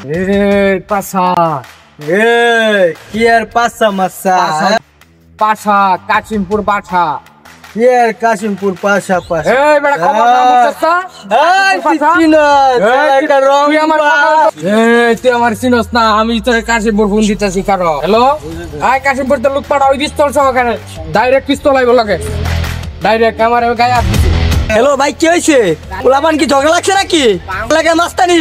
পাশা কি আর পাশা মাসা পাশা কাশিমপুর পাশা কি আর কাশিমপুর পাশা পাশা এই বেটা খবর না মুখস্তা এই চিনো একটা রং তুই আমার চিনস না আমি তো কাশিমপুর ফোন দিতেছি কারো হ্যালো আয় কাশিমপুর তো লোক পাড়া ওই পিস্তল সহকারে ডাইরেক্ট পিস্তল আইব লাগে ডাইরেক্ট আমার গায়ে হাত দিছে হ্যালো ভাই কি হইছে পোলাপান কি ঝগড়া লাগছে নাকি লাগে মাস্তানি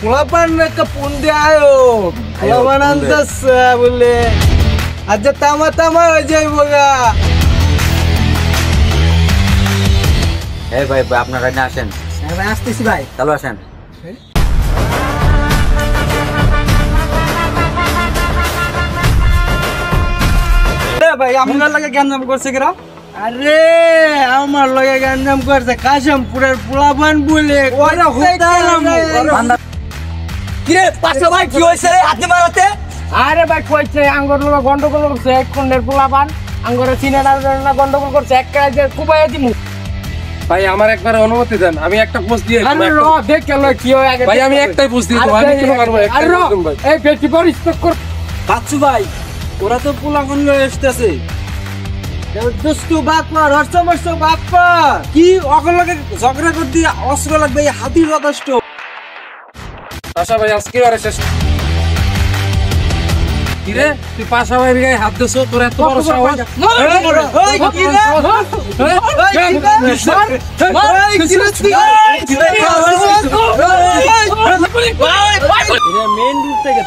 পোলাপান একটা ফোন দিয়ে আয়ো পোলাপান আনতেছে বলে আচ্ছা তামা তামা হয়ে যাইব গা এই ভাই আপনারা না আসেন ভাই আসতেছি ভাই চালু আসেন ভাই আপনার লাগে গ্যাঞ্জাম করছে কিরা আরে আমার লগে গ্যাঞ্জাম করছে কাশিমপুরের পোলাপান বলে ওরা হইতালাম কিরে পাঁচটা ভাই কি হইছে রে হাতে মারাতে আরে ভাই কইছে আঙ্গর লোক গন্ডগোল করছে এক কোণের পোলাপান আঙ্গরে সিনেমার জন্য গন্ডগোল করছে এক কাজে কুবাইয়া দিমু ভাই আমার একবার অনুমতি দেন আমি একটা পোস্ট দিয়ে আরে র দেখ কেন কি হয় আগে ভাই আমি একটাই পোস্ট দিয়ে দেব আমি কি পারবো আরে র ভাই এই বেটি পর স্টক কর বাচ্চু ভাই ওরা তো পোলাপান লয়ে আসতেছে দুস্তু বাকর হর্ষমর্ষ বাকর কি অকল লগে ঝগড়া করতে অস্ত্র লাগবে এই হাতির যথেষ্ট আশা ভাই আজকে আর শেষ কিরে তুই পাশা ভাই গায়ে হাত দিছো তোর এত বড় সাহস মেন রুট থেকে